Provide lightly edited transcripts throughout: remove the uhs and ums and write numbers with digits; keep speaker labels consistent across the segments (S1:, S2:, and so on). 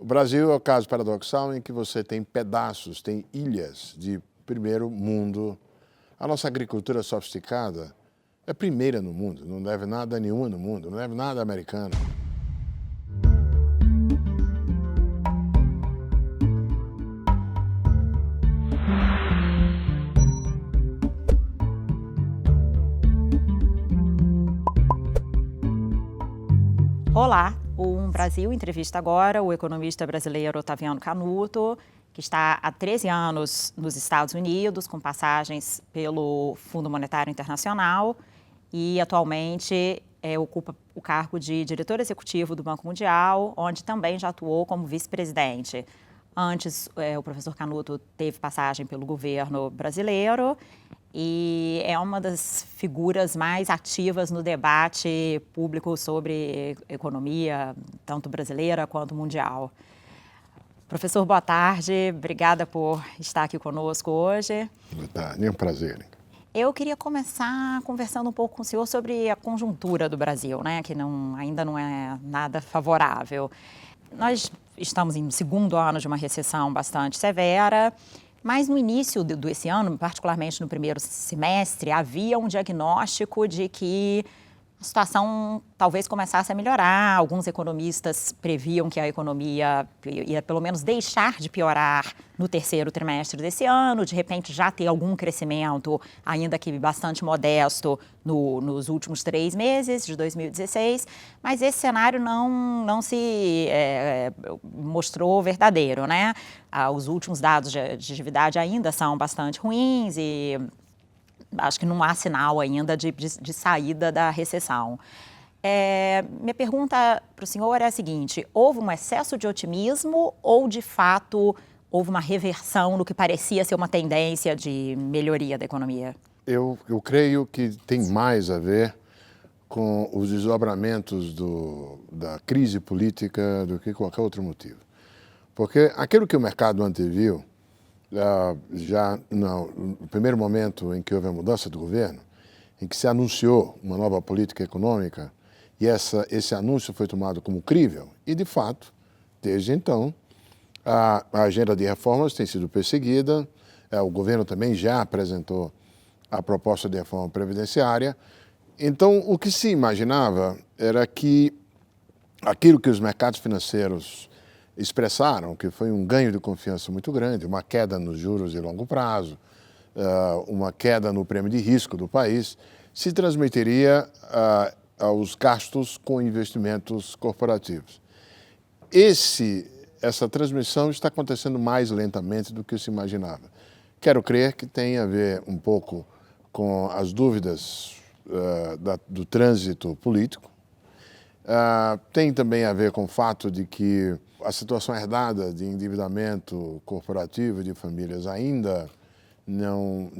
S1: O Brasil é o caso paradoxal em que você tem pedaços, tem ilhas de primeiro mundo. A nossa agricultura sofisticada é primeira no mundo, não deve nada a nenhuma no mundo, não deve nada a americana.
S2: Olá, o Brasil entrevista agora o economista brasileiro Otaviano Canuto, que está há 13 anos nos Estados Unidos, com passagens pelo Fundo Monetário Internacional e atualmente ocupa o cargo de diretor executivo do Banco Mundial, onde também já atuou como vice-presidente. Antes, o professor Canuto teve passagem pelo governo brasileiro e é uma das figuras mais ativas no debate público sobre economia, tanto brasileira quanto mundial. Professor, boa tarde. Obrigada por estar aqui conosco hoje.
S1: Boa tarde, é um prazer.
S2: Eu queria começar conversando um pouco com o senhor sobre a conjuntura do Brasil, né, que ainda não é nada favorável. Nós estamos em segundo ano de uma recessão bastante severa, mas no início desse ano, particularmente no primeiro semestre, havia um diagnóstico de que a situação talvez começasse a melhorar. Alguns economistas previam que a economia ia pelo menos deixar de piorar no terceiro trimestre desse ano, de repente já ter algum crescimento, ainda que bastante modesto, nos últimos 3 meses de 2016, mas esse cenário não se mostrou verdadeiro, né? Os últimos dados de atividade ainda são bastante ruins e acho que não há sinal ainda de saída da recessão. Minha pergunta para o senhor é a seguinte: houve um excesso de otimismo ou, de fato, houve uma reversão no que parecia ser uma tendência de melhoria da economia?
S1: Eu creio que tem mais a ver com os desdobramentos da crise política do que qualquer outro motivo. Porque aquilo que o mercado anteviu, já no primeiro momento em que houve a mudança do governo, em que se anunciou uma nova política econômica, e esse anúncio foi tomado como crível, e de fato, desde então, a agenda de reformas tem sido perseguida, o governo também já apresentou a proposta de reforma previdenciária. Então, o que se imaginava era que aquilo que os mercados financeiros expressaram, que foi um ganho de confiança muito grande, uma queda nos juros de longo prazo, uma queda no prêmio de risco do país, se transmitiria aos gastos com investimentos corporativos. Essa transmissão está acontecendo mais lentamente do que se imaginava. Quero crer que tem a ver um pouco com as dúvidas do trânsito político. Tem também a ver com o fato de que a situação herdada de endividamento corporativo e de famílias ainda não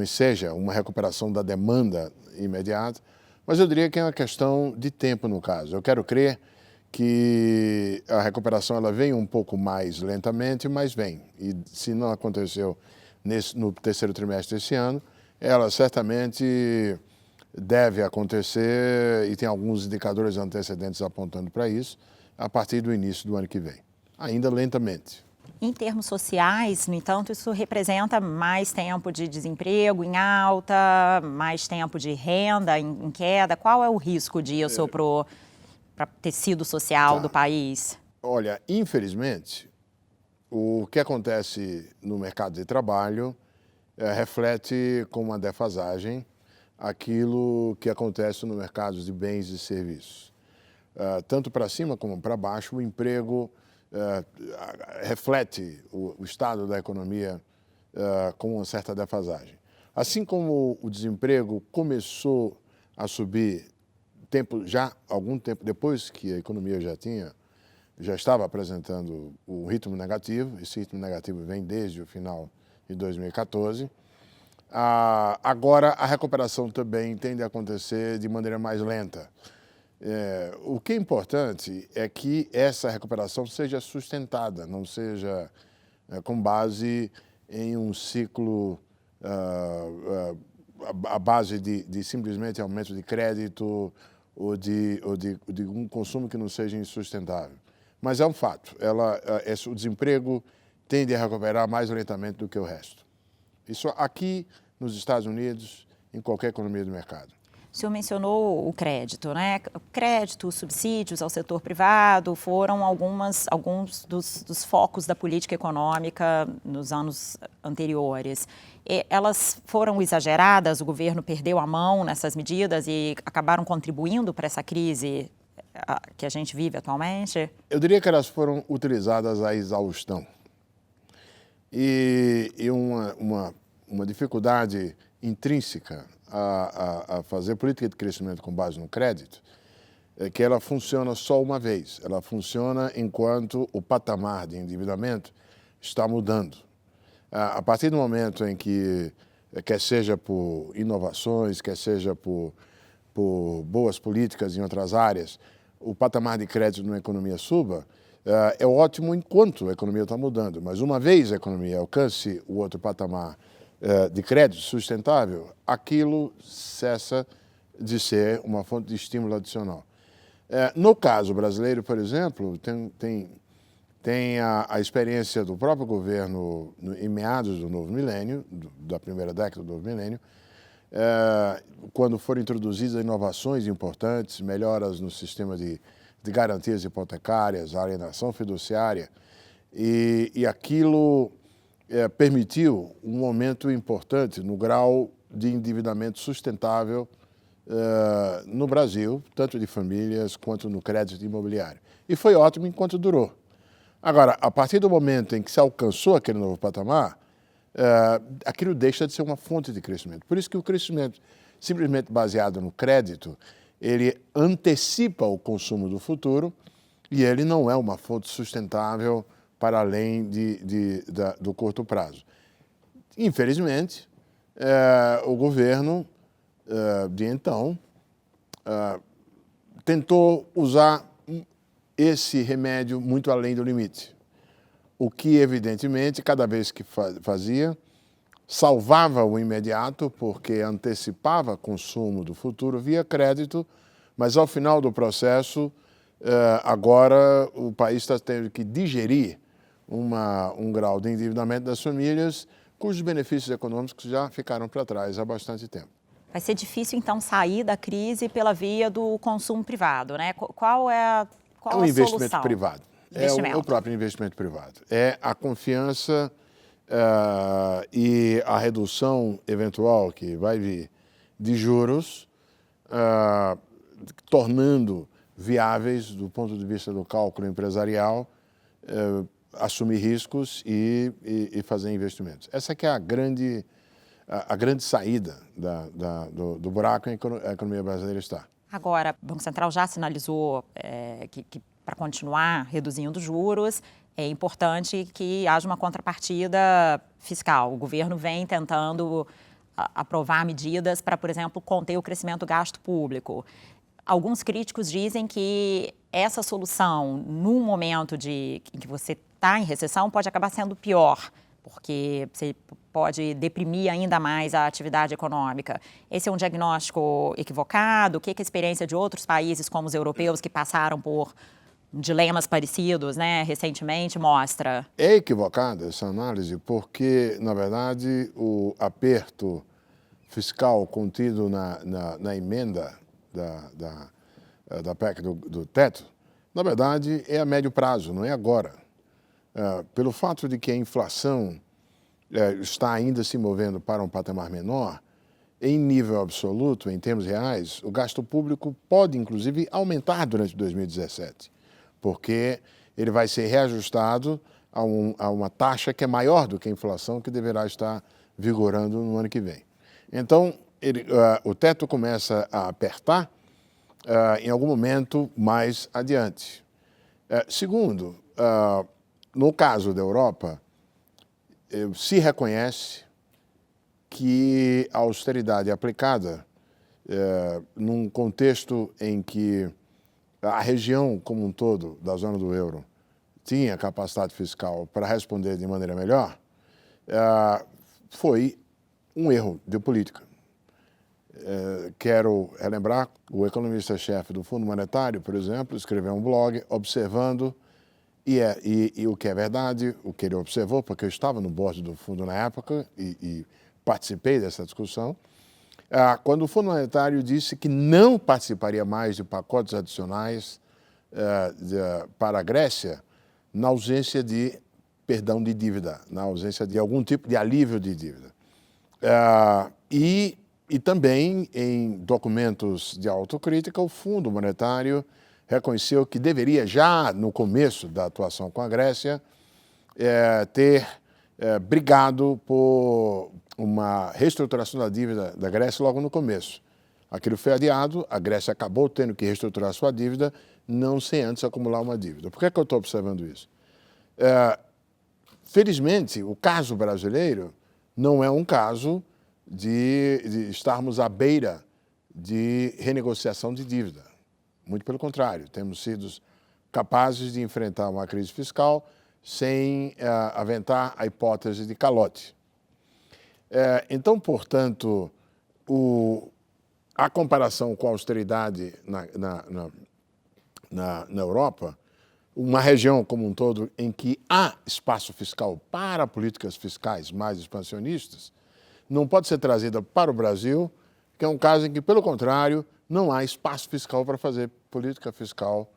S1: enseja uma recuperação da demanda imediata, mas eu diria que é uma questão de tempo no caso. Eu quero crer que a recuperação ela vem um pouco mais lentamente, mas vem. E se não aconteceu no terceiro trimestre desse ano, ela certamente deve acontecer, e tem alguns indicadores antecedentes apontando para isso, a partir do início do ano que vem, ainda lentamente.
S2: Em termos sociais, no entanto, isso representa mais tempo de desemprego em alta, mais tempo de renda em queda. Qual é o risco disso para o tecido social do país?
S1: Olha, infelizmente, o que acontece no mercado de trabalho reflete com uma defasagem aquilo que acontece no mercado de bens e serviços. Tanto para cima como para baixo, o emprego reflete o estado da economia com uma certa defasagem. Assim como o desemprego começou a subir algum tempo depois que a economia já estava apresentando um ritmo negativo, esse ritmo negativo vem desde o final de 2014, agora a recuperação também tende a acontecer de maneira mais lenta. O que é importante é que essa recuperação seja sustentada, não seja com base em um ciclo à base de simplesmente aumento de crédito ou de um consumo que não seja insustentável. Mas é um fato, o desemprego tende a recuperar mais lentamente do que o resto. Isso aqui nos Estados Unidos, em qualquer economia do mercado.
S2: O senhor mencionou o crédito, né? Crédito, subsídios ao setor privado foram alguns dos focos da política econômica nos anos anteriores. Elas foram exageradas? O governo perdeu a mão nessas medidas e acabaram contribuindo para essa crise que a gente vive atualmente?
S1: Eu diria que elas foram utilizadas à exaustão. E uma dificuldade intrínseca a fazer política de crescimento com base no crédito é que ela funciona só uma vez. Ela funciona enquanto o patamar de endividamento está mudando. A partir do momento em que, quer seja por inovações, quer seja por boas políticas em outras áreas, o patamar de crédito numa economia suba, é ótimo enquanto a economia está mudando. Mas uma vez a economia alcance o outro patamar de crédito sustentável, aquilo cessa de ser uma fonte de estímulo adicional. No caso brasileiro, por exemplo, tem a experiência do próprio governo em meados do novo milênio, da primeira década do novo milênio, quando foram introduzidas inovações importantes, melhoras no sistema de garantias hipotecárias, a alienação fiduciária, e aquilo permitiu um aumento importante no grau de endividamento sustentável no Brasil, tanto de famílias quanto no crédito imobiliário. E foi ótimo enquanto durou. Agora, a partir do momento em que se alcançou aquele novo patamar, aquilo deixa de ser uma fonte de crescimento. Por isso que o crescimento simplesmente baseado no crédito, ele antecipa o consumo do futuro e ele não é uma fonte sustentável para além do curto prazo. Infelizmente, o governo de então tentou usar esse remédio muito além do limite, o que, evidentemente, cada vez que fazia, salvava o imediato, porque antecipava consumo do futuro via crédito, mas ao final do processo, agora o país está tendo que digerir um grau de endividamento das famílias cujos benefícios econômicos já ficaram para trás há bastante tempo.
S2: Vai ser difícil, então, sair da crise pela via do consumo privado, né? Qual é
S1: o investimento
S2: solução?
S1: Privado.
S2: Investimento.
S1: É o próprio investimento privado. É a confiança e a redução eventual que vai vir de juros, tornando viáveis, do ponto de vista do cálculo empresarial, assumir riscos e fazer investimentos. Essa que é a grande saída do buraco em que a economia brasileira está.
S2: Agora, o Banco Central já sinalizou que para continuar reduzindo juros, é importante que haja uma contrapartida fiscal. O governo vem tentando aprovar medidas para, por exemplo, conter o crescimento do gasto público. Alguns críticos dizem que essa solução, num momento em que você está em recessão, pode acabar sendo pior, porque você pode deprimir ainda mais a atividade econômica. Esse é um diagnóstico equivocado? O que a experiência de outros países, como os europeus, que passaram por dilemas parecidos, né, recentemente, mostra?
S1: É equivocada essa análise porque, na verdade, o aperto fiscal contido na emenda da PEC do teto, na verdade, é a médio prazo, não é agora. Pelo fato de que a inflação está ainda se movendo para um patamar menor, em nível absoluto, em termos reais, o gasto público pode, inclusive, aumentar durante 2017, porque ele vai ser reajustado a uma taxa que é maior do que a inflação que deverá estar vigorando no ano que vem. Então, o teto começa a apertar em algum momento mais adiante. Segundo, no caso da Europa, se reconhece que a austeridade aplicada num contexto em que a região como um todo da zona do euro tinha capacidade fiscal para responder de maneira melhor, foi um erro de política. Quero relembrar, o economista-chefe do Fundo Monetário, por exemplo, escreveu um blog observando, e o que é verdade, o que ele observou, porque eu estava no board do fundo na época e participei dessa discussão, quando o Fundo Monetário disse que não participaria mais de pacotes adicionais para a Grécia na ausência de perdão de dívida, na ausência de algum tipo de alívio de dívida. E também, em documentos de autocrítica, o Fundo Monetário reconheceu que deveria, já no começo da atuação com a Grécia, ter brigado por uma reestruturação da dívida da Grécia logo no começo. Aquilo foi adiado, a Grécia acabou tendo que reestruturar sua dívida, não sem antes acumular uma dívida. Por que eu estou observando isso? Felizmente, o caso brasileiro não é um caso de estarmos à beira de renegociação de dívida. Muito pelo contrário, temos sido capazes de enfrentar uma crise fiscal sem aventar a hipótese de calote. Então, portanto, a comparação com a austeridade na Europa, uma região como um todo em que há espaço fiscal para políticas fiscais mais expansionistas, não pode ser trazida para o Brasil, que é um caso em que, pelo contrário, não há espaço fiscal para fazer política fiscal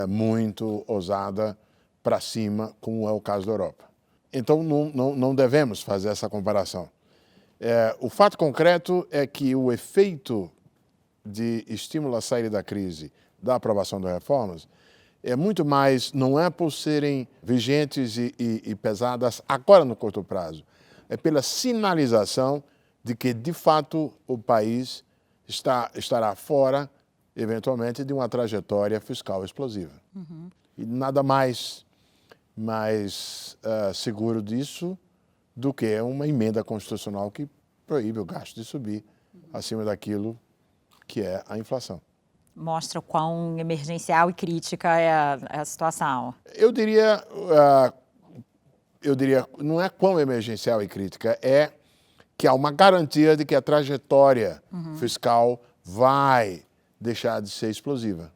S1: muito ousada para cima, como é o caso da Europa. Então, não devemos fazer essa comparação. O fato concreto é que o efeito de estímulo à saída da crise, da aprovação das reformas, é muito mais, não é por serem vigentes e pesadas agora no curto prazo, é pela sinalização de que, de fato, o país estará fora, eventualmente, de uma trajetória fiscal explosiva. E nada mais seguro disso do que uma emenda constitucional que proíbe o gasto de subir acima daquilo que é a inflação.
S2: Mostra o quão emergencial e crítica é a situação.
S1: Eu diria, não é quão emergencial e crítica, é que há uma garantia de que a trajetória fiscal vai deixar de ser explosiva.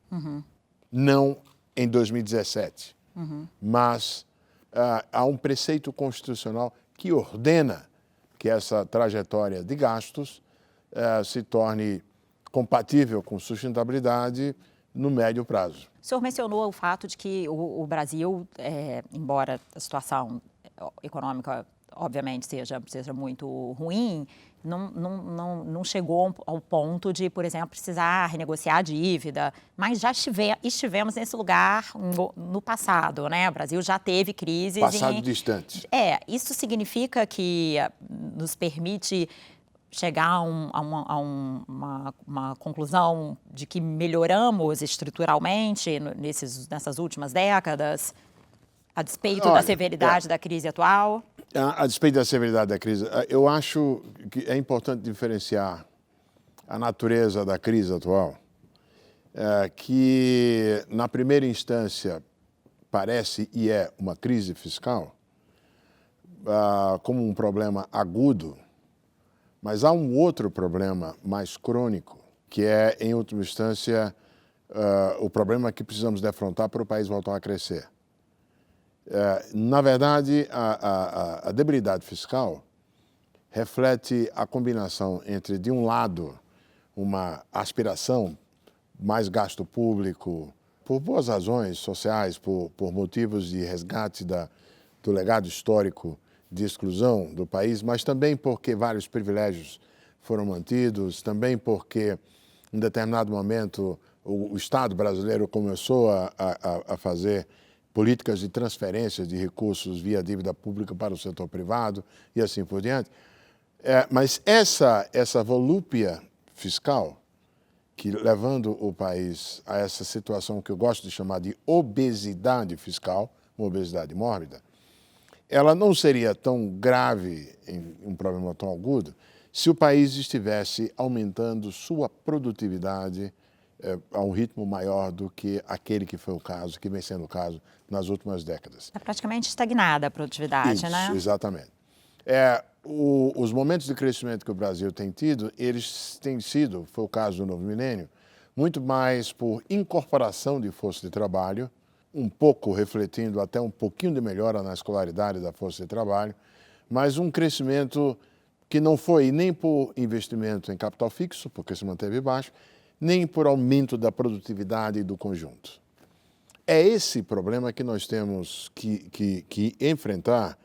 S1: Não em 2017, mas há um preceito constitucional que ordena que essa trajetória de gastos se torne compatível com sustentabilidade no médio prazo.
S2: O senhor mencionou o fato de que o Brasil, embora a situação econômica, obviamente, seja muito ruim, não chegou ao ponto de, por exemplo, precisar renegociar a dívida, mas já estivemos nesse lugar no passado, né? O Brasil já teve crises.
S1: Passado distante.
S2: Isso significa que nos permite chegar a uma conclusão de que melhoramos estruturalmente nessas últimas décadas, a despeito da severidade da crise atual?
S1: A despeito da severidade da crise, eu acho que é importante diferenciar a natureza da crise atual, que na primeira instância parece e é uma crise fiscal, como um problema agudo, mas há um outro problema mais crônico, que é, em última instância, o problema que precisamos defrontar para o país voltar a crescer. Na verdade, a debilidade fiscal reflete a combinação entre, de um lado, uma aspiração, mais gasto público, por boas razões sociais, por motivos de resgate do legado histórico de exclusão do país, mas também porque vários privilégios foram mantidos, também porque, em determinado momento, o Estado brasileiro começou a fazer políticas de transferência de recursos via dívida pública para o setor privado e assim por diante. Mas essa volúpia fiscal, que levando o país a essa situação que eu gosto de chamar de obesidade fiscal, uma obesidade mórbida, ela não seria tão grave, um problema tão agudo, se o país estivesse aumentando sua produtividade a um ritmo maior do que aquele que foi o caso, que vem sendo o caso nas últimas décadas.
S2: É praticamente estagnada a produtividade,
S1: Isso,
S2: né?
S1: Exatamente. Os momentos de crescimento que o Brasil tem tido, eles têm sido, foi o caso do novo milênio, muito mais por incorporação de força de trabalho, um pouco refletindo até um pouquinho de melhora na escolaridade da força de trabalho, mas um crescimento que não foi nem por investimento em capital fixo, porque se manteve baixo, nem por aumento da produtividade do conjunto. É esse problema que nós temos que enfrentar,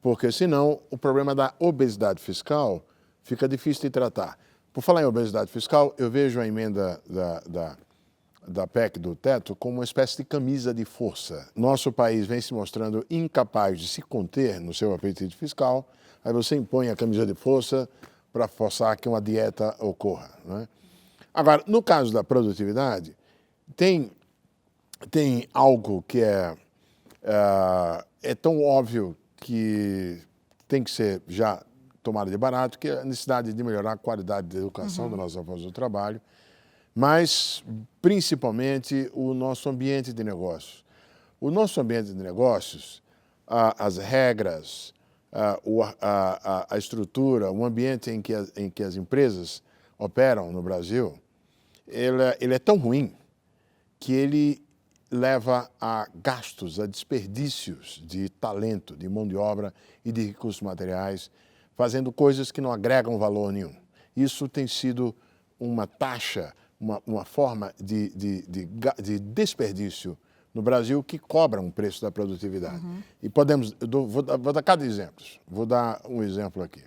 S1: porque senão o problema da obesidade fiscal fica difícil de tratar. Por falar em obesidade fiscal, eu vejo a emenda da PEC do teto como uma espécie de camisa de força. Nosso país vem se mostrando incapaz de se conter no seu apetite fiscal, aí você impõe a camisa de força para forçar que uma dieta ocorra, né? Agora, no caso da produtividade, tem algo que é tão óbvio que tem que ser já tomado de barato, que é a necessidade de melhorar a qualidade da educação da nossa força do trabalho, mas principalmente o nosso ambiente de negócios. O nosso ambiente de negócios, as regras, a estrutura, o ambiente em que as empresas operam no Brasil, ele é tão ruim que ele leva a gastos, a desperdícios de talento, de mão de obra e de recursos materiais, fazendo coisas que não agregam valor nenhum. Isso tem sido uma taxa, uma forma de desperdício no Brasil que cobra um preço da produtividade. E vou dar cada exemplo. Vou dar um exemplo aqui.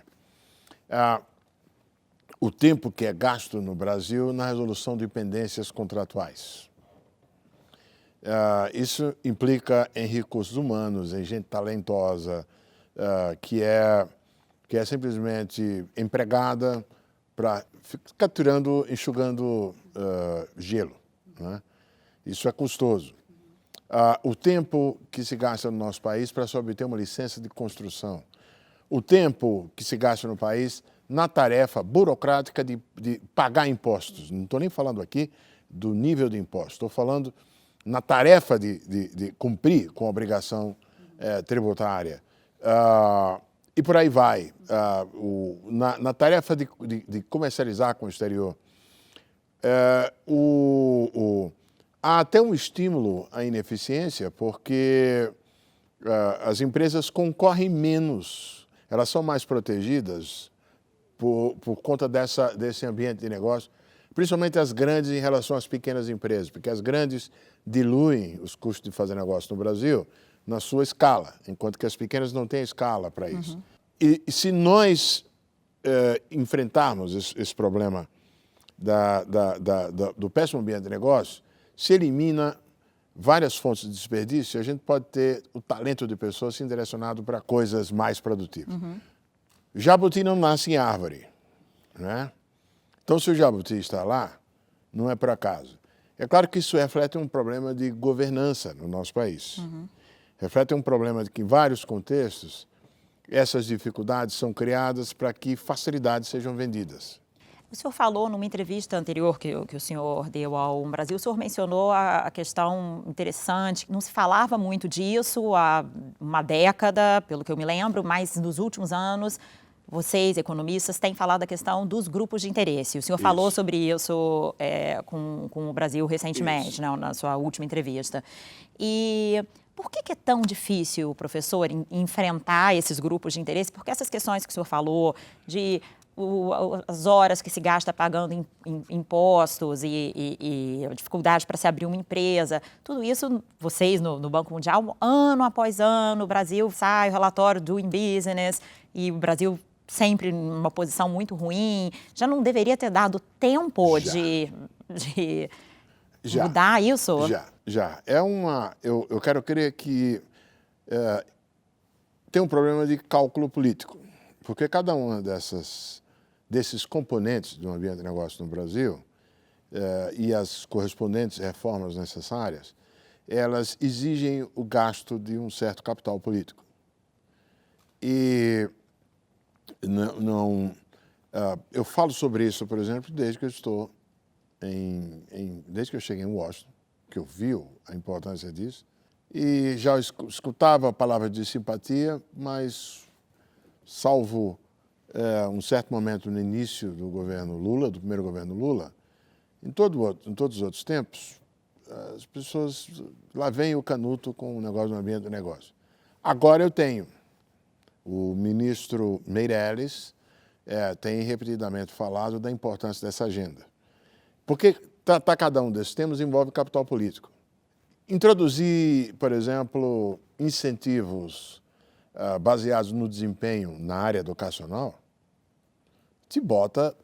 S1: O tempo que é gasto no Brasil na resolução de pendências contratuais. Isso implica em recursos humanos, em gente talentosa, que é simplesmente empregada para ficar enxugando gelo, né? Isso é custoso. O tempo que se gasta no nosso país para se obter uma licença de construção. O tempo que se gasta no país na tarefa burocrática de pagar impostos. Não estou nem falando aqui do nível de imposto, estou falando na tarefa de cumprir com a obrigação tributária. E por aí vai. Na tarefa de comercializar com o exterior. Há até um estímulo à ineficiência, porque as empresas concorrem menos, elas são mais protegidas por conta desse ambiente de negócio, principalmente as grandes em relação às pequenas empresas, porque as grandes diluem os custos de fazer negócio no Brasil na sua escala, enquanto que as pequenas não têm escala para isso. E se nós enfrentarmos esse problema do péssimo ambiente de negócio, se elimina várias fontes de desperdício, a gente pode ter o talento de pessoas sendo direcionado para coisas mais produtivas. Jabuti não nasce em árvore, né? Então, se o jabuti está lá, não é por acaso. É claro que isso reflete um problema de governança no nosso país. Reflete um problema de que, em vários contextos, essas dificuldades são criadas para que facilidades sejam vendidas.
S2: O senhor falou numa entrevista anterior que o senhor deu ao Brasil, o senhor mencionou a questão interessante, não se falava muito disso há uma década, pelo que eu me lembro, mas nos últimos anos, vocês, economistas, têm falado da questão dos grupos de interesse. O senhor falou sobre isso com o Brasil recentemente, né, na sua última entrevista. E por que é tão difícil, professor, enfrentar esses grupos de interesse? Porque essas questões que o senhor falou de as horas que se gasta pagando impostos e a dificuldade para se abrir uma empresa, tudo isso, vocês no Banco Mundial, ano após ano, o Brasil sai o relatório do Doing Business e o Brasil sempre numa posição muito ruim, já não deveria ter dado tempo de mudar isso?
S1: Já. Eu quero crer que tem um problema de cálculo político, porque cada uma desses componentes do ambiente de negócio no Brasil e as correspondentes reformas necessárias, elas exigem o gasto de um certo capital político. E eu falo sobre isso, por exemplo, desde que eu estou desde que eu cheguei em Washington, que eu vi a importância disso, e já escutava a palavra de simpatia, mas salvo um certo momento no início do governo Lula, do primeiro governo Lula, em todos os outros tempos, as pessoas, lá vem o Canuto com o negócio do ambiente do negócio. Agora eu tenho. O ministro Meirelles tem repetidamente falado da importância dessa agenda. Porque tratar cada um desses temas envolve capital político. Introduzir, por exemplo, incentivos baseados no desempenho na área educacional te bota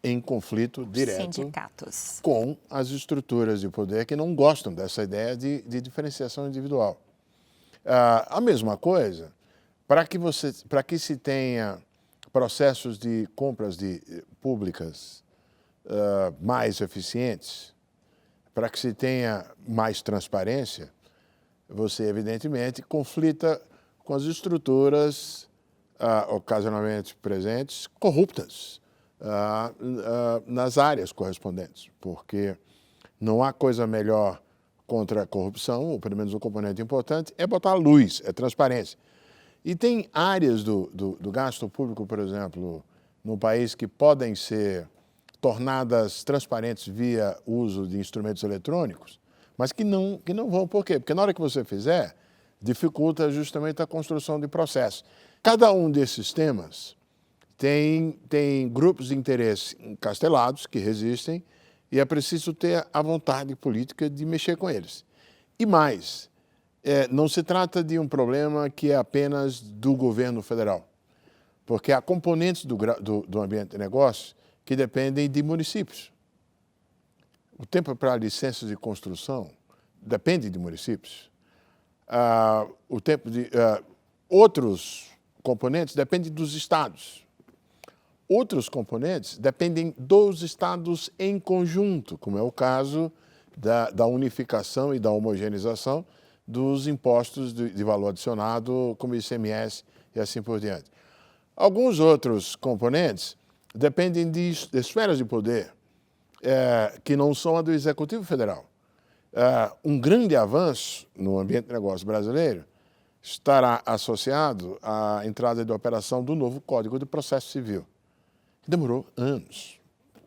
S1: em conflito direto
S2: sindicatos
S1: com as estruturas de poder que não gostam dessa ideia de diferenciação individual. A mesma coisa, para que se tenha processos de compras públicas mais eficientes, para que se tenha mais transparência, você, evidentemente, conflita com as estruturas ocasionalmente presentes, corruptas, nas áreas correspondentes, porque não há coisa melhor contra a corrupção, ou pelo menos um componente importante, é botar luz, é transparência. E tem áreas do gasto público, por exemplo, no país que podem ser tornadas transparentes via uso de instrumentos eletrônicos, mas que não vão. Por quê? Porque na hora que você fizer, dificulta justamente a construção de processos. Cada um desses temas tem grupos de interesse encastelados que resistem e é preciso ter a vontade política de mexer com eles. E mais, não se trata de um problema que é apenas do governo federal, porque há componentes do ambiente de negócio que dependem de municípios. O tempo para licenças de construção depende de municípios. O tempo de outros componentes dependem dos estados. Outros componentes dependem dos estados em conjunto, como é o caso da unificação e da homogeneização dos impostos de valor adicionado, como ICMS e assim por diante. Alguns outros componentes dependem de esferas de poder que não são a do Executivo Federal. Um grande avanço no ambiente de negócio brasileiro estará associado à entrada de operação do novo Código de Processo Civil. Demorou anos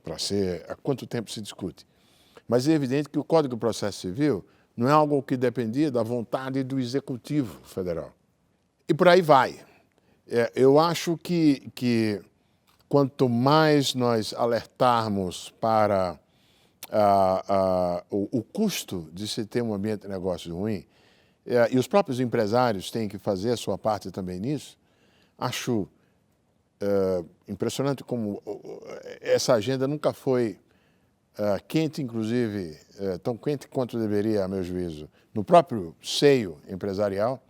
S1: para ser. Há quanto tempo se discute? Mas é evidente que o Código de Processo Civil não é algo que dependia da vontade do Executivo Federal. E por aí vai. Eu acho que quanto mais nós alertarmos para o custo de se ter um ambiente de negócio ruim, e os próprios empresários têm que fazer a sua parte também nisso, acho impressionante como essa agenda nunca foi quente, inclusive, tão quente quanto deveria, a meu juízo, no próprio seio empresarial.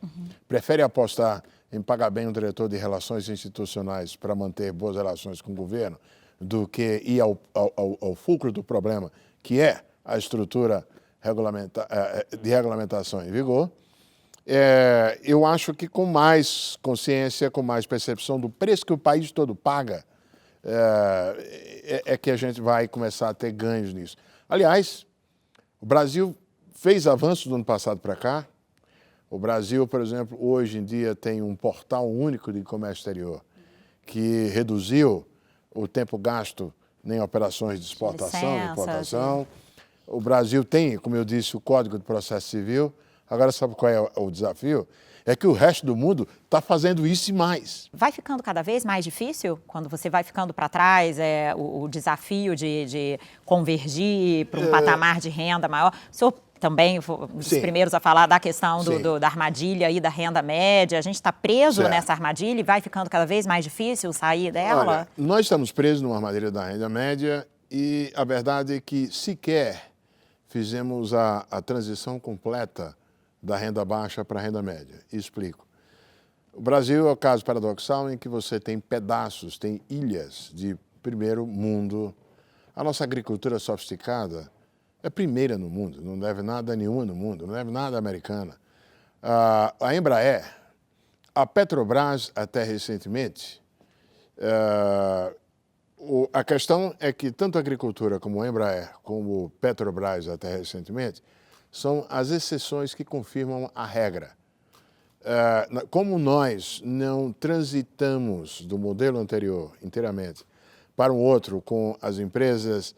S1: Prefere apostar em pagar bem um diretor de relações institucionais para manter boas relações com o governo do que ir ao fulcro do problema, que é a estrutura de regulamentação em vigor. Eu acho que com mais consciência, com mais percepção do preço que o país todo paga, que a gente vai começar a ter ganhos nisso. Aliás, o Brasil fez avanços do ano passado para cá. O Brasil, por exemplo, hoje em dia tem um portal único de comércio exterior que reduziu o tempo gasto em operações de exportação e importação. O Brasil tem, como eu disse, o Código de Processo Civil. Agora, sabe qual é o desafio? É que o resto do mundo está fazendo isso e mais.
S2: Vai ficando cada vez mais difícil quando você vai ficando para trás, o desafio de convergir para um patamar de renda maior? O senhor também foi um dos primeiros a falar da questão da armadilha e da renda média. A gente está preso nessa armadilha e vai ficando cada vez mais difícil sair dela?
S1: Olha, nós estamos presos numa armadilha da renda média e a verdade é que sequer fizemos a transição completa da renda baixa para a renda média. E explico. O Brasil é o caso paradoxal em que você tem pedaços, tem ilhas de primeiro mundo. A nossa agricultura sofisticada é primeira no mundo, não deve nada a nenhuma no mundo, não deve nada à americana. A Embraer, a Petrobras até recentemente, a questão é que tanto a agricultura como a Embraer, como Petrobras até recentemente, são as exceções que confirmam a regra. como nós não transitamos do modelo anterior inteiramente para um outro, com as empresas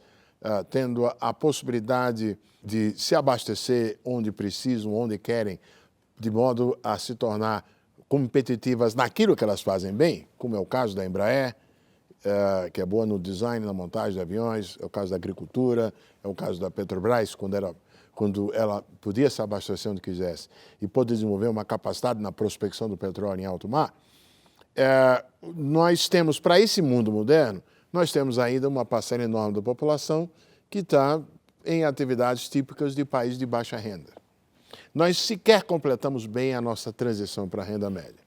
S1: tendo a possibilidade de se abastecer onde precisam, onde querem, de modo a se tornar competitivas naquilo que elas fazem bem, como é o caso da Embraer, que é boa no design, na montagem de aviões, é o caso da agricultura, é o caso da Petrobras, quando ela podia se abastecer onde quisesse e pôde desenvolver uma capacidade na prospecção do petróleo em alto mar. Nós temos, para esse mundo moderno, nós temos ainda uma parcela enorme da população que está em atividades típicas de países de baixa renda. Nós sequer completamos bem a nossa transição para a renda média.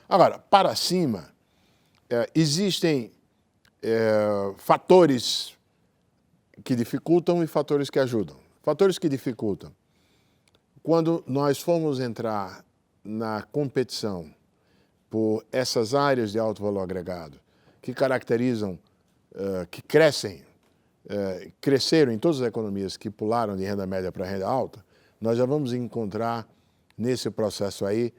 S1: Agora, para cima, existem fatores que dificultam e fatores que ajudam. Fatores que dificultam. Quando nós formos entrar na competição por essas áreas de alto valor agregado que caracterizam, que cresceram em todas as economias que pularam de renda média para renda alta, nós já vamos encontrar nesse processo aí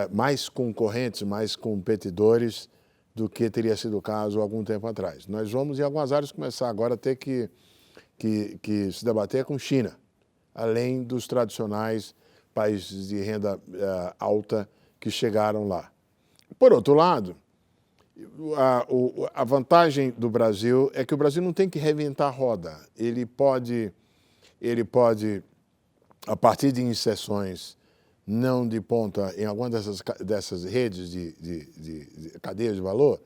S1: mais concorrentes, mais competidores do que teria sido o caso algum tempo atrás. Nós vamos, em algumas áreas, começar agora a ter que se debater com China, além dos tradicionais países de renda alta que chegaram lá. Por outro lado, a vantagem do Brasil é que o Brasil não tem que reinventar a roda. Ele pode, a partir de inserções não de ponta em alguma dessas redes de cadeias de valor,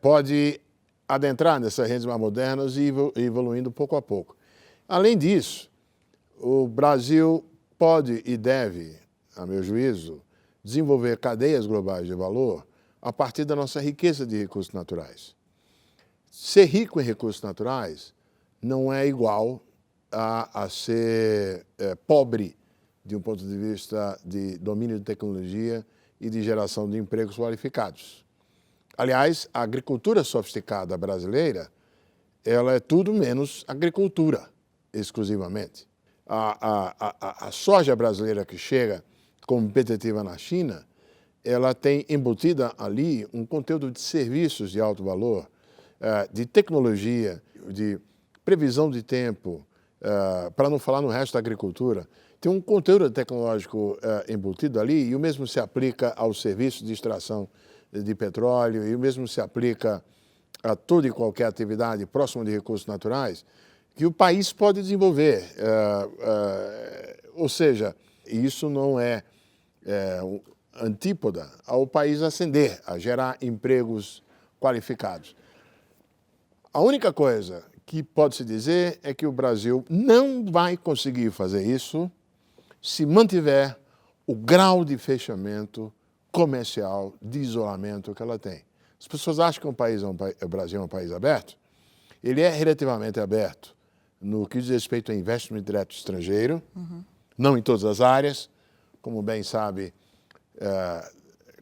S1: pode adentrar nessas redes mais modernas e evoluindo pouco a pouco. Além disso, o Brasil pode e deve, a meu juízo, desenvolver cadeias globais de valor a partir da nossa riqueza de recursos naturais. Ser rico em recursos naturais não é igual a ser pobre de um ponto de vista de domínio de tecnologia e de geração de empregos qualificados. Aliás, a agricultura sofisticada brasileira, ela é tudo menos agricultura, exclusivamente. A soja brasileira que chega competitiva na China, ela tem embutida ali um conteúdo de serviços de alto valor, de tecnologia, de previsão de tempo, para não falar no resto da agricultura. Tem um conteúdo tecnológico embutido ali e o mesmo se aplica aos serviços de extração de petróleo e o mesmo se aplica a toda e qualquer atividade próxima de recursos naturais que o país pode desenvolver. Ou seja, isso não é antípoda ao país ascender, a gerar empregos qualificados. A única coisa que pode-se dizer é que o Brasil não vai conseguir fazer isso se mantiver o grau de fechamento comercial, de isolamento que ela tem. As pessoas acham que o Brasil é um país aberto. Ele é relativamente aberto no que diz respeito a investimento direto estrangeiro, não em todas as áreas. Como bem sabe,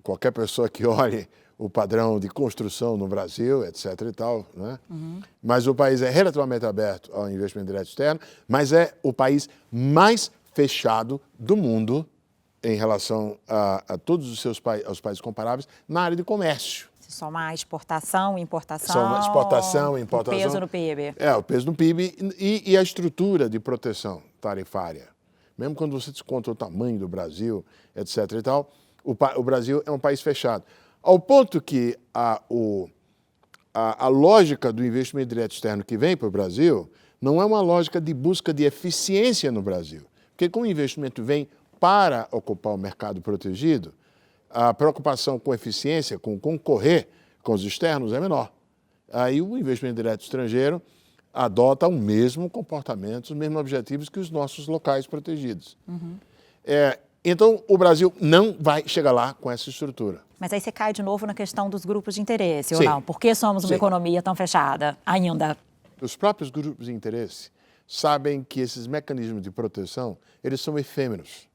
S1: qualquer pessoa que olhe o padrão de construção no Brasil, etc. e tal, né? Mas o país é relativamente aberto ao investimento direto externo, mas é o país mais fechado do mundo em relação a todos os seus aos países comparáveis na área de comércio.
S2: Se somar exportação, importação,
S1: Só exportação, importação.
S2: O peso no PIB.
S1: O peso no PIB e a estrutura de proteção tarifária. Mesmo quando você desconta o tamanho do Brasil, etc. e tal, o Brasil é um país fechado. Ao ponto que a lógica do investimento direto externo que vem para o Brasil não é uma lógica de busca de eficiência no Brasil. Porque como o investimento vem para ocupar o mercado protegido, a preocupação com eficiência, com concorrer com os externos é menor. Aí o investimento direto estrangeiro adota o mesmo comportamento, os mesmos objetivos que os nossos locais protegidos. Então, o Brasil não vai chegar lá com essa estrutura.
S2: Mas aí você cai de novo na questão dos grupos de interesse,
S1: Sim.
S2: ou não? Por que somos uma
S1: Sim.
S2: economia tão fechada ainda?
S1: Os próprios grupos de interesse sabem que esses mecanismos de proteção, eles são efêmeros.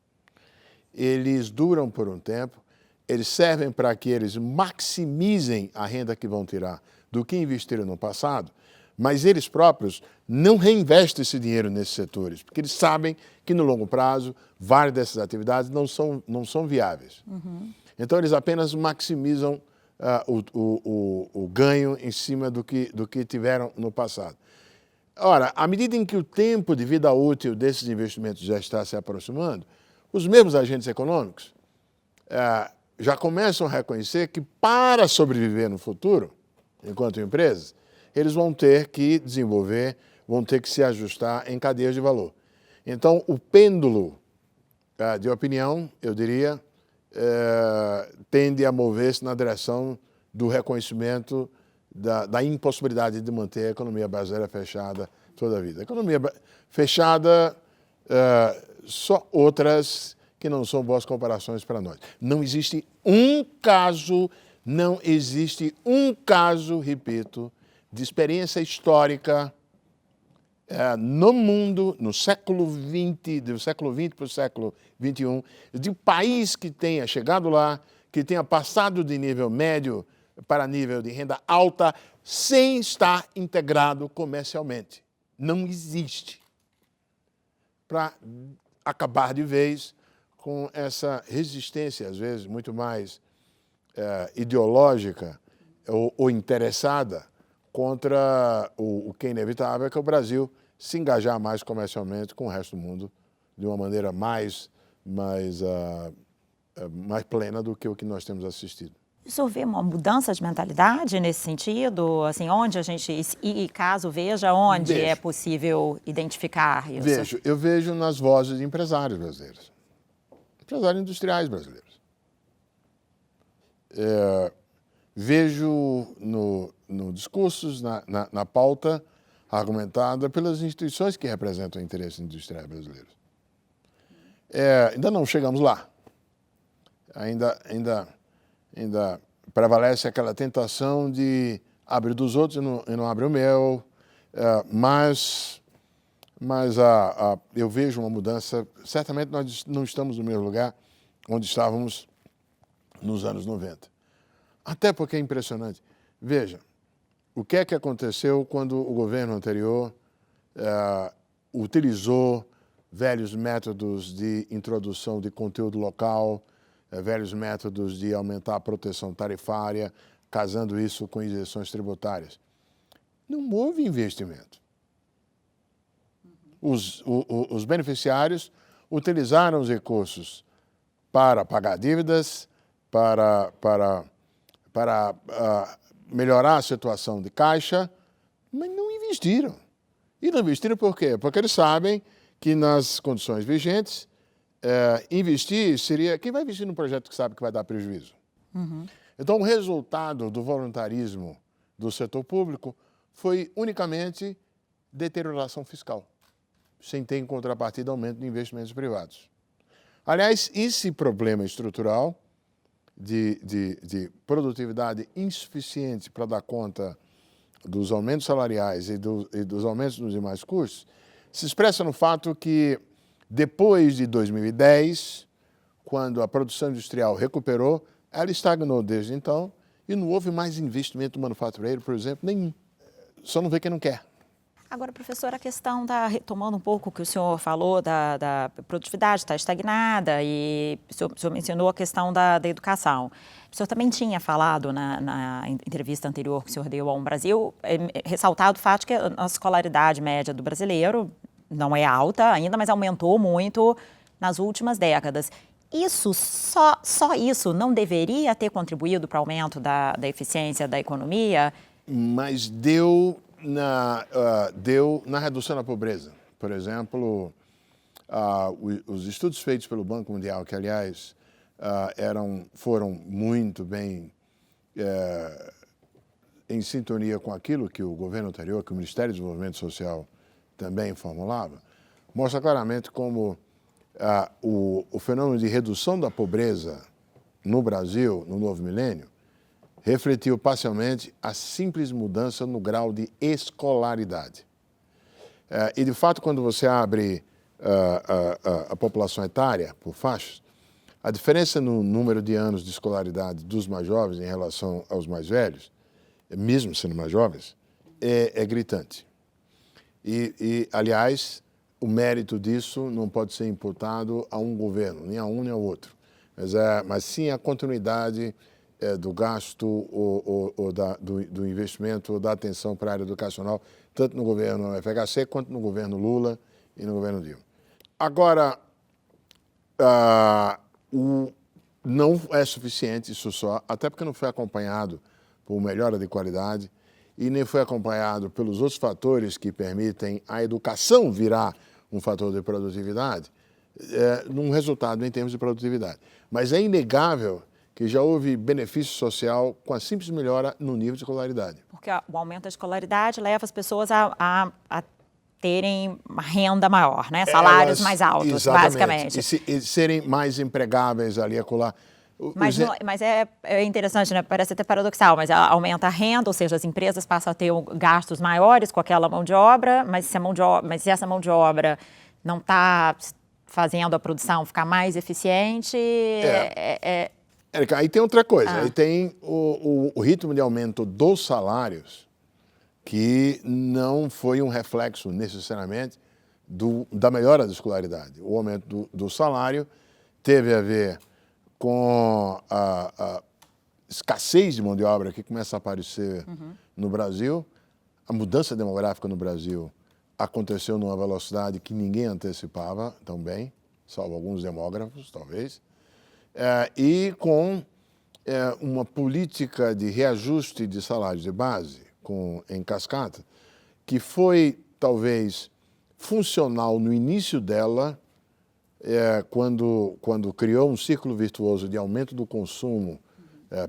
S1: Eles duram por um tempo, eles servem para que eles maximizem a renda que vão tirar do que investiram no passado, mas eles próprios não reinvestem esse dinheiro nesses setores, porque eles sabem que no longo prazo várias dessas atividades não são viáveis. Então eles apenas maximizam o ganho em cima do que tiveram no passado. Ora, à medida em que o tempo de vida útil desses investimentos já está se aproximando, os mesmos agentes econômicos já começam a reconhecer que para sobreviver no futuro, enquanto empresas, eles vão ter que desenvolver, vão ter que se ajustar em cadeias de valor. Então, o pêndulo de opinião, eu diria, tende a mover-se na direção do reconhecimento da impossibilidade de manter a economia brasileira fechada toda a vida. A economia fechada, só outras que não são boas comparações para nós. Não existe um caso, repito, de experiência histórica no mundo, no século XX, do século XX para o século XXI, de um país que tenha chegado lá, que tenha passado de nível médio para nível de renda alta, sem estar integrado comercialmente. Não existe. Para acabar de vez com essa resistência, às vezes, muito mais ideológica ou interessada contra o que é inevitável, que é o Brasil se engajar mais comercialmente com o resto do mundo de uma maneira mais plena do que o que nós temos assistido.
S2: O senhor vê uma mudança de mentalidade nesse sentido? Assim, onde a gente, e caso veja, onde é possível identificar isso?
S1: Eu vejo nas vozes de empresários brasileiros, empresários industriais brasileiros. Vejo no discursos, na pauta argumentada pelas instituições que representam interesses industriais brasileiros. Ainda não chegamos lá. Ainda prevalece aquela tentação de abrir dos outros e não abrir o meu, mas eu vejo uma mudança. Certamente nós não estamos no mesmo lugar onde estávamos nos anos 90. Até porque é impressionante. Veja, o que é que aconteceu quando o governo anterior utilizou velhos métodos de introdução de conteúdo local, velhos métodos de aumentar a proteção tarifária, casando isso com isenções tributárias. Não houve investimento. Os beneficiários utilizaram os recursos para pagar dívidas, para melhorar a situação de caixa, mas não investiram. E não investiram por quê? Porque eles sabem que nas condições vigentes, investir seria... Quem vai investir num projeto que sabe que vai dar prejuízo? Então, o resultado do voluntarismo do setor público foi unicamente deterioração fiscal, sem ter em contrapartida aumento de investimentos privados. Aliás, esse problema estrutural de produtividade insuficiente para dar conta dos aumentos salariais e dos aumentos nos demais custos se expressa no fato que, depois de 2010, quando a produção industrial recuperou, ela estagnou desde então e não houve mais investimento manufatureiro, por exemplo, nenhum. Só não vê quem não quer.
S2: Agora, professor, a questão retomando um pouco o que o senhor falou, da produtividade está estagnada e o senhor mencionou a questão da educação. O senhor também tinha falado na entrevista anterior que o senhor deu ao Brasil, ressaltado o fato que a escolaridade média do brasileiro não é alta ainda, mas aumentou muito nas últimas décadas. Isso, só isso, não deveria ter contribuído para o aumento da eficiência da economia?
S1: Mas deu na redução da pobreza. Por exemplo, os estudos feitos pelo Banco Mundial, que, aliás, foram muito bem em sintonia com aquilo que o governo anterior, que o Ministério do Desenvolvimento Social também formulava, mostra claramente como o fenômeno de redução da pobreza no Brasil, no novo milênio, refletiu parcialmente a simples mudança no grau de escolaridade. E, de fato, quando você abre a população etária por faixas, a diferença no número de anos de escolaridade dos mais jovens em relação aos mais velhos, mesmo sendo mais jovens, é gritante. Aliás, o mérito disso não pode ser imputado a um governo, nem a um nem ao outro, mas sim a continuidade do gasto do investimento, da atenção para a área educacional, tanto no governo FHC quanto no governo Lula e no governo Dilma. Agora, não é suficiente isso só, até porque não foi acompanhado por melhora de qualidade e nem foi acompanhado pelos outros fatores que permitem a educação virar um fator de produtividade, num resultado em termos de produtividade. Mas é inegável que já houve benefício social com a simples melhora no nível de escolaridade.
S2: Porque o aumento da escolaridade leva as pessoas a terem uma renda maior, né? Salários mais altos,
S1: exatamente,
S2: basicamente.
S1: E serem mais empregáveis ali, acolá.
S2: Mas é interessante, né? Parece até paradoxal, mas aumenta a renda, ou seja, as empresas passam a ter gastos maiores com aquela mão de obra, mas se essa mão de obra não está fazendo a produção ficar mais eficiente...
S1: Érica, aí tem outra coisa, aí tem o ritmo de aumento dos salários, que não foi um reflexo necessariamente da melhora da escolaridade. O aumento do salário teve a ver com a escassez de mão de obra que começa a aparecer no Brasil. A mudança demográfica no Brasil aconteceu numa velocidade que ninguém antecipava também, salvo alguns demógrafos, talvez. E com uma política de reajuste de salários de base em cascata, que foi talvez funcional no início dela, quando criou um círculo virtuoso de aumento do consumo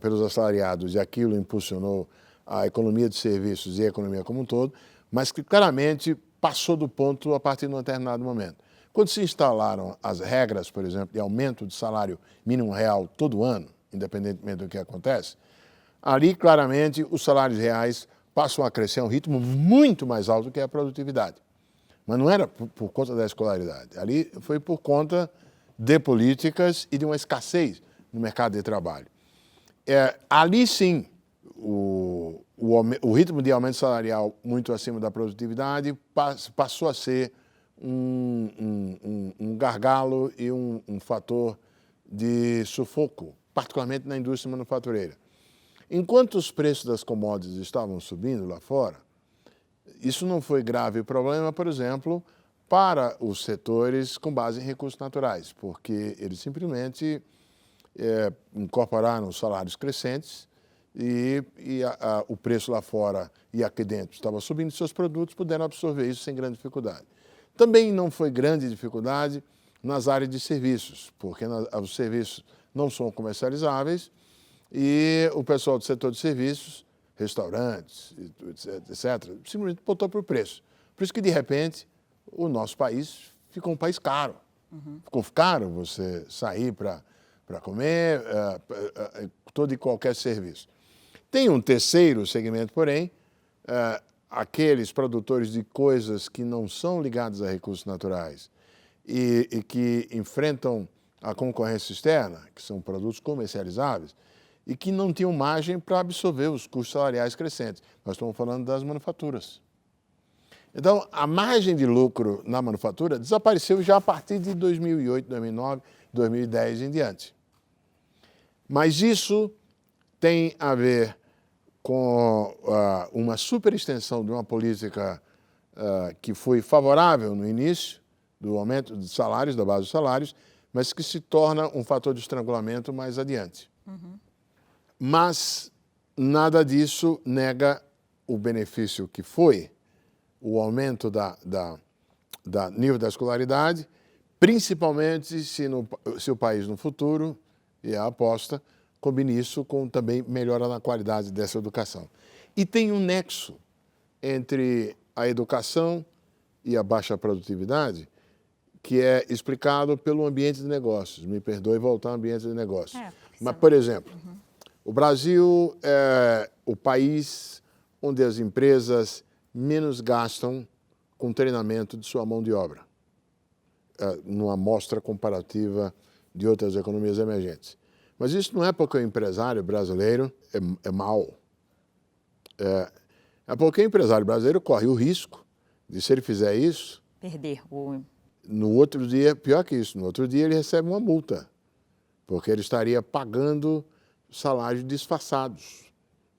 S1: pelos assalariados, e aquilo impulsionou a economia de serviços e a economia como um todo, mas que claramente passou do ponto a partir de um determinado momento. Quando se instalaram as regras, por exemplo, de aumento de salário mínimo real todo ano, independentemente do que acontece, ali claramente os salários reais passam a crescer a um ritmo muito mais alto do que a produtividade. Mas não era por conta da escolaridade, ali foi por conta de políticas e de uma escassez no mercado de trabalho. Ali sim, o ritmo de aumento salarial muito acima da produtividade passou a ser um gargalo e um fator de sufoco, particularmente na indústria manufatureira. Enquanto os preços das commodities estavam subindo lá fora, isso não foi grave problema, por exemplo, para os setores com base em recursos naturais, porque eles simplesmente incorporaram salários crescentes e o preço lá fora e aqui dentro estava subindo, seus produtos puderam absorver isso sem grande dificuldade. Também não foi grande dificuldade nas áreas de serviços, porque os serviços não são comercializáveis e o pessoal do setor de serviços, restaurantes, etc., simplesmente botou para o preço. Por isso que, de repente, o nosso país ficou um país caro. Ficou caro você sair para comer, todo e qualquer serviço. Tem um terceiro segmento, porém, aqueles produtores de coisas que não são ligadas a recursos naturais e que enfrentam a concorrência externa, que são produtos comercializáveis, e que não tinham margem para absorver os custos salariais crescentes. Nós estamos falando das manufaturas. Então, a margem de lucro na manufatura desapareceu já a partir de 2008, 2009, 2010 em diante. Mas isso tem a ver com uma superextensão de uma política que foi favorável no início, do aumento de salários, da base dos salários, mas que se torna um fator de estrangulamento mais adiante. Mas nada disso nega o benefício que foi o aumento da nível da escolaridade, principalmente se o país no futuro, e a aposta, combine isso com também melhora na qualidade dessa educação. E tem um nexo entre a educação e a baixa produtividade, que é explicado pelo ambiente de negócios. Me perdoe voltar ao ambiente de negócios. Mas, por exemplo, o Brasil é o país onde as empresas menos gastam com treinamento de sua mão de obra, numa amostra comparativa de outras economias emergentes. Mas isso não é porque o empresário brasileiro é mau. É porque o empresário brasileiro corre o risco de, se ele fizer isso,
S2: Perder o...
S1: no outro dia, pior que isso, no outro dia ele recebe uma multa, porque ele estaria pagando salários disfarçados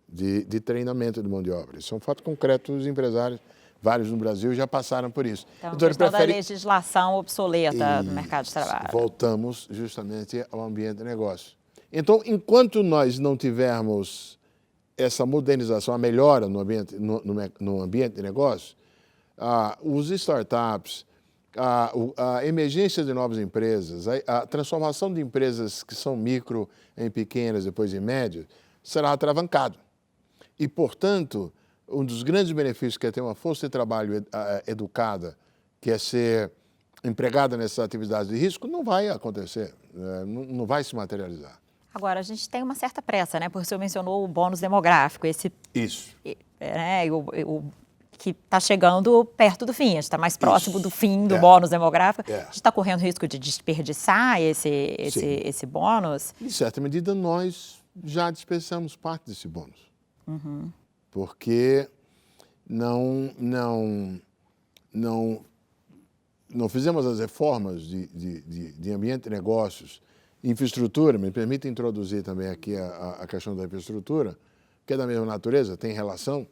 S1: de treinamento de mão de obra. Isso é um fato concreto, os empresários, vários no Brasil, já passaram por isso.
S2: Então,
S1: Então ele
S2: questão
S1: prefere...
S2: da legislação obsoleta do mercado de trabalho.
S1: Voltamos justamente ao ambiente de negócio. Então, enquanto nós não tivermos essa modernização, a melhora no ambiente de negócio, os startups, a emergência de novas empresas, a transformação de empresas que são micro em pequenas, depois em médias, será atravancado. E, portanto, um dos grandes benefícios que é ter uma força de trabalho educada, que é ser empregada nessas atividades de risco, não vai acontecer, não vai se materializar.
S2: Agora, a gente tem uma certa pressa, né? Porque o senhor mencionou o bônus demográfico,
S1: Isso.
S2: Né, que está chegando perto do fim, está mais próximo do fim do bônus demográfico. A gente está correndo risco de desperdiçar esse bônus?
S1: Em certa medida, nós já desperdiçamos parte desse bônus. Porque não fizemos as reformas de ambiente de negócios, infraestrutura. Me permite introduzir também aqui a questão da infraestrutura, que é da mesma natureza, tem relação.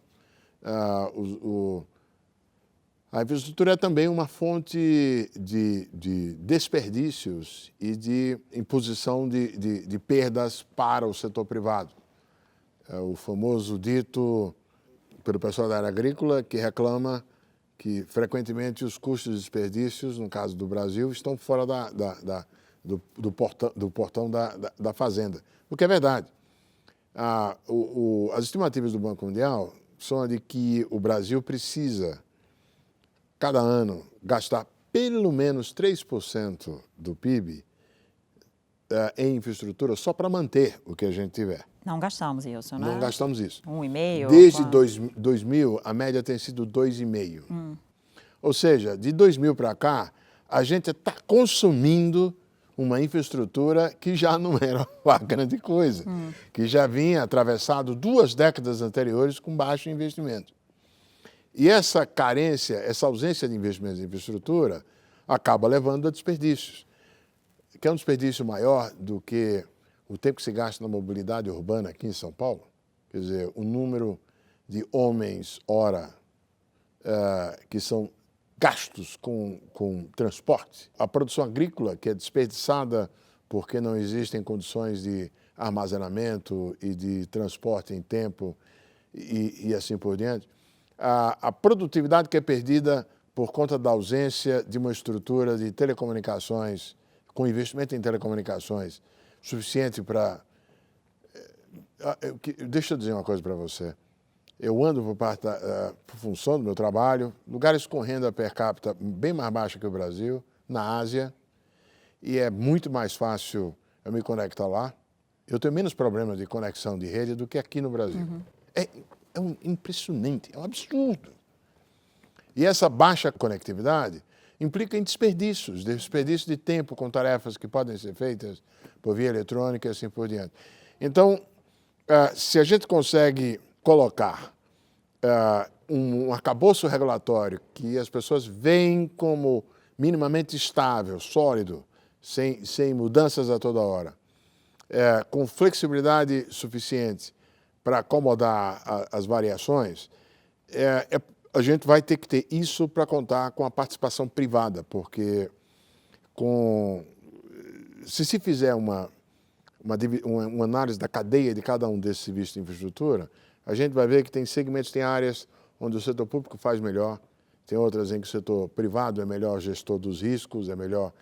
S1: A infraestrutura é também uma fonte de desperdícios e de imposição de perdas para o setor privado. O famoso dito pelo pessoal da área agrícola, que reclama que frequentemente os custos de desperdícios, no caso do Brasil, estão fora do portão da fazenda. O que é verdade. As estimativas do Banco Mundial são de que o Brasil precisa, cada ano, gastar pelo menos 3% do PIB em infraestrutura só para manter o que a gente tiver.
S2: Não gastamos isso, né?
S1: Não gastamos isso.
S2: 1,5%?
S1: Desde 2000, a média tem sido 2,5%. Ou seja, de 2000 para cá, a gente está consumindo uma infraestrutura que já não era uma grande coisa, que já vinha atravessado 2 décadas anteriores com baixo investimento. E essa carência, essa ausência de investimentos em infraestrutura, acaba levando a desperdícios. Que é um desperdício maior do que o tempo que se gasta na mobilidade urbana aqui em São Paulo. Quer dizer, o número de homens-hora que são gastos com transporte. A produção agrícola, que é desperdiçada porque não existem condições de armazenamento e de transporte em tempo e assim por diante. A produtividade que é perdida por conta da ausência de uma estrutura de telecomunicações, com investimento em telecomunicações suficiente para... Deixa eu dizer uma coisa para você. Eu ando por função do meu trabalho, lugares com renda per capita bem mais baixa que o Brasil, na Ásia, e é muito mais fácil eu me conectar lá. Eu tenho menos problemas de conexão de rede do que aqui no Brasil. É impressionante, é um absurdo. E essa baixa conectividade implica em desperdícios de tempo com tarefas que podem ser feitas por via eletrônica e assim por diante. Então, se a gente consegue colocar um arcabouço regulatório que as pessoas veem como minimamente estável, sólido, sem mudanças a toda hora, com flexibilidade suficiente para acomodar as variações, a gente vai ter que ter isso para contar com a participação privada, porque se fizer uma análise da cadeia de cada um desses serviços de infraestrutura, a gente vai ver que tem segmentos, tem áreas onde o setor público faz melhor, tem outras em que o setor privado é melhor gestor dos riscos, é melhor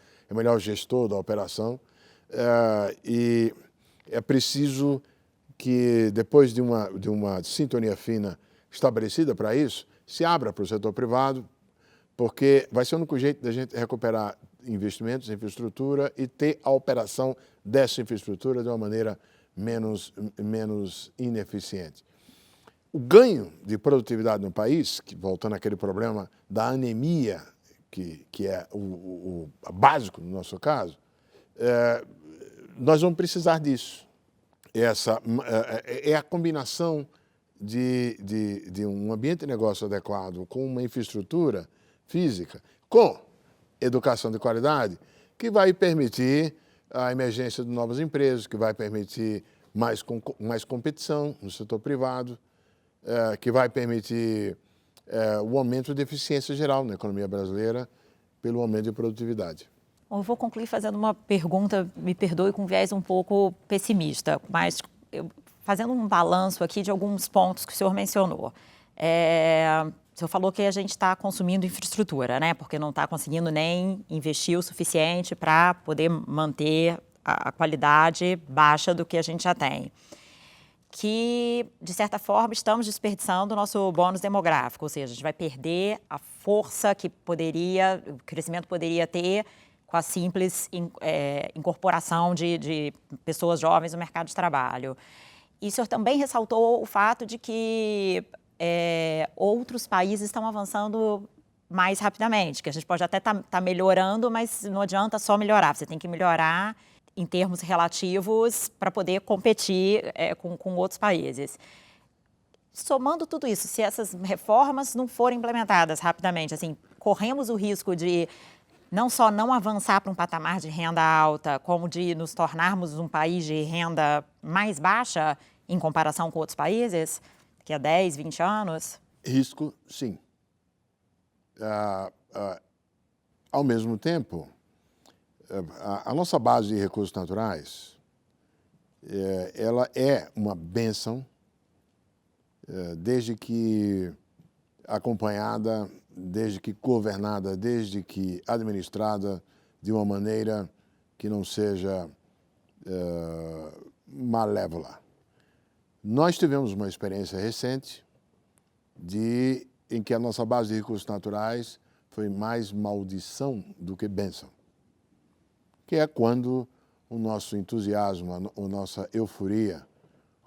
S1: gestor da operação, e é preciso que, depois de uma sintonia fina estabelecida para isso, se abra para o setor privado, porque vai ser o único jeito da gente recuperar investimentos em infraestrutura e ter a operação dessa infraestrutura de uma maneira menos ineficiente. O ganho de produtividade no país, voltando àquele problema da anemia, que é o básico no nosso caso, nós vamos precisar disso. Essa é a combinação de um ambiente de negócio adequado, com uma infraestrutura física, com educação de qualidade, que vai permitir a emergência de novas empresas, que vai permitir mais competição no setor privado, que vai permitir o aumento de eficiência geral na economia brasileira pelo aumento de produtividade.
S2: Eu vou concluir fazendo uma pergunta, me perdoe, com viés um pouco pessimista, mas fazendo um balanço aqui de alguns pontos que o senhor mencionou. O senhor falou que a gente está consumindo infraestrutura, né? Porque não está conseguindo nem investir o suficiente para poder manter a qualidade baixa do que a gente já tem. Que, de certa forma, estamos desperdiçando o nosso bônus demográfico, ou seja, a gente vai perder a força que o crescimento poderia ter com a simples incorporação de pessoas jovens no mercado de trabalho. E o senhor também ressaltou o fato de que outros países estão avançando mais rapidamente, que a gente pode até estar melhorando, mas não adianta só melhorar, você tem que melhorar em termos relativos para poder competir com outros países. Somando tudo isso, se essas reformas não forem implementadas rapidamente, assim, corremos o risco de não só não avançar para um patamar de renda alta, como de nos tornarmos um país de renda mais baixa em comparação com outros países, daqui a 10, 20 anos?
S1: Risco, sim. Ao mesmo tempo, a nossa base de recursos naturais, ela é uma bênção, desde que acompanhada, desde que governada, desde que administrada de uma maneira que não seja malévola. Nós tivemos uma experiência recente em que a nossa base de recursos naturais foi mais maldição do que bênção, que é quando o nosso entusiasmo, a nossa euforia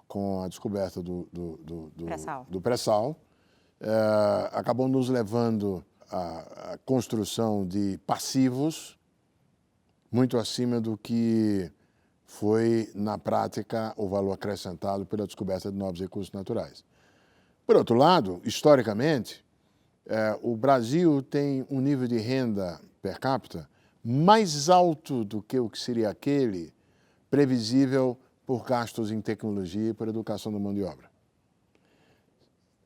S1: com a descoberta do pré-sal acabou nos levando à construção de passivos muito acima do que foi, na prática, o valor acrescentado pela descoberta de novos recursos naturais. Por outro lado, historicamente, o Brasil tem um nível de renda per capita mais alto do que o que seria aquele previsível por gastos em tecnologia e por educação da mão de obra.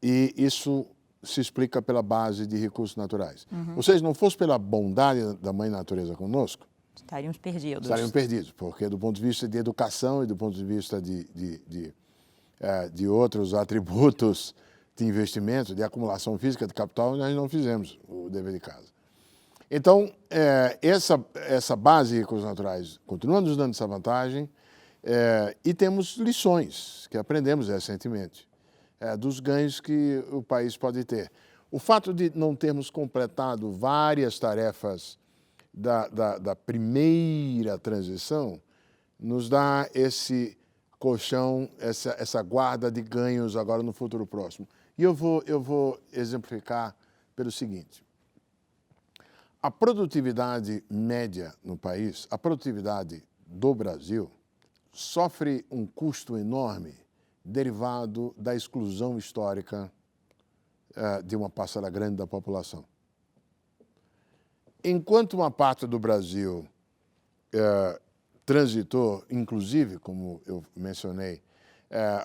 S1: E isso se explica pela base de recursos naturais. Ou seja, não fosse pela bondade da mãe natureza conosco,
S2: estaríamos perdidos.
S1: Estaríamos perdidos, porque do ponto de vista de educação e do ponto de vista de outros atributos de investimento, de acumulação física de capital, nós não fizemos o dever de casa. Então, essa base de recursos naturais continua nos dando essa vantagem e temos lições que aprendemos recentemente dos ganhos que o país pode ter. O fato de não termos completado várias tarefas da primeira transição nos dá esse colchão, essa guarda de ganhos agora no futuro próximo. E eu vou exemplificar pelo seguinte. A produtividade média no país, a produtividade do Brasil, sofre um custo enorme derivado da exclusão histórica de uma parcela grande da população. Enquanto uma parte do Brasil transitou, inclusive, como eu mencionei,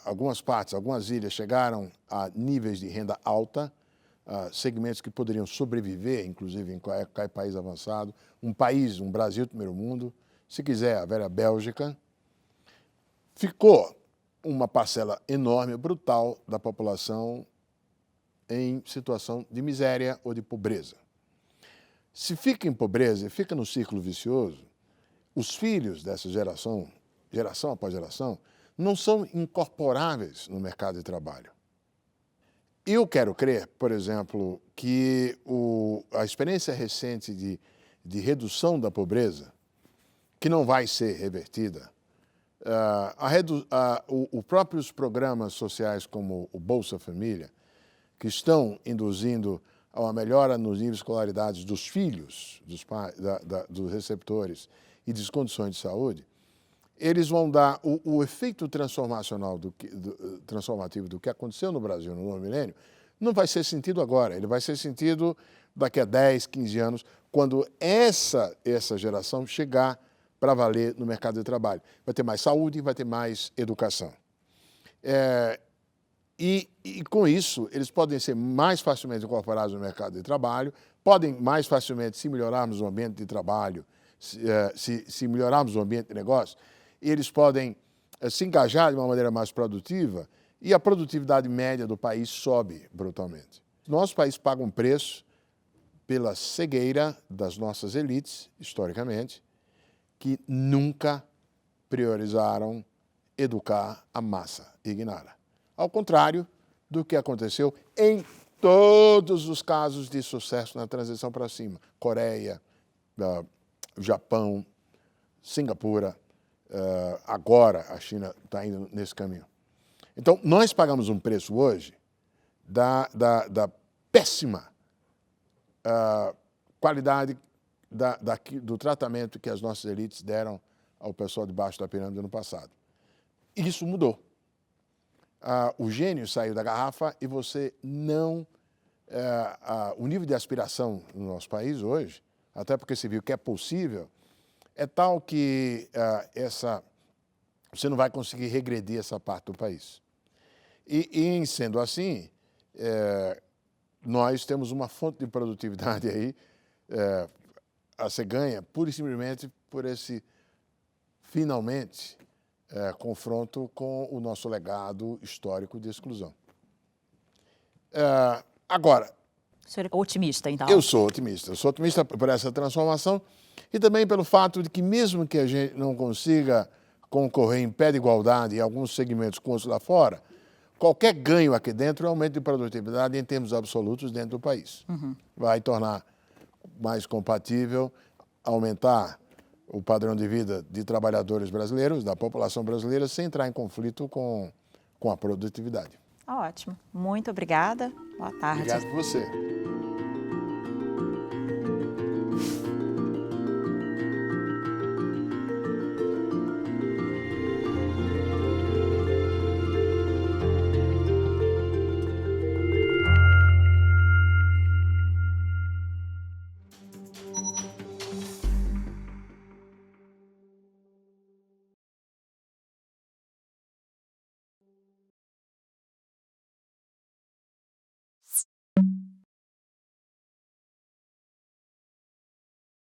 S1: algumas partes, algumas ilhas chegaram a níveis de renda alta, segmentos que poderiam sobreviver, inclusive em qualquer país avançado, um Brasil primeiro mundo, se quiser, a velha Bélgica. Ficou uma parcela enorme, brutal, da população em situação de miséria ou de pobreza. Se fica em pobreza e fica no círculo vicioso, os filhos dessa geração após geração, não são incorporáveis no mercado de trabalho. Eu quero crer, por exemplo, que a experiência recente de redução da pobreza, que não vai ser revertida, os próprios programas sociais como o Bolsa Família, que estão induzindo a uma melhora nos níveis de escolaridade dos filhos, dos receptores e das condições de saúde, eles vão dar o efeito transformativo do que aconteceu no Brasil no novo milênio, não vai ser sentido agora, ele vai ser sentido daqui a 10, 15 anos, quando essa geração chegar para valer no mercado de trabalho. Vai ter mais saúde, vai ter mais educação. E com isso, eles podem ser mais facilmente incorporados no mercado de trabalho, podem mais facilmente, se melhorarmos o ambiente de trabalho, se melhorarmos o ambiente de negócio, eles podem se engajar de uma maneira mais produtiva e a produtividade média do país sobe brutalmente. Nosso país paga um preço pela cegueira das nossas elites, historicamente, que nunca priorizaram educar a massa ignara. Ao contrário do que aconteceu em todos os casos de sucesso na transição para cima. Coreia, Japão, Singapura, agora a China está indo nesse caminho. Então, nós pagamos um preço hoje da péssima qualidade do tratamento que as nossas elites deram ao pessoal debaixo da pirâmide no passado. Isso mudou. O gênio saiu da garrafa e você não... o nível de aspiração no nosso país hoje, até porque se viu que é possível, é tal que você não vai conseguir regredir essa parte do país. E em sendo assim, nós temos uma fonte de produtividade aí a ser ganha pura e simplesmente por esse, finalmente, confronto com o nosso legado histórico de exclusão. Agora...
S2: O senhor é otimista, então?
S1: Eu sou otimista. Eu sou otimista por essa transformação e também pelo fato de que, mesmo que a gente não consiga concorrer em pé de igualdade em alguns segmentos com os lá fora, qualquer ganho aqui dentro é aumento de produtividade em termos absolutos dentro do país. Vai tornar mais compatível, aumentar o padrão de vida de trabalhadores brasileiros, da população brasileira, sem entrar em conflito com a produtividade.
S2: Ótimo. Muito obrigada. Boa tarde.
S1: Obrigado por você.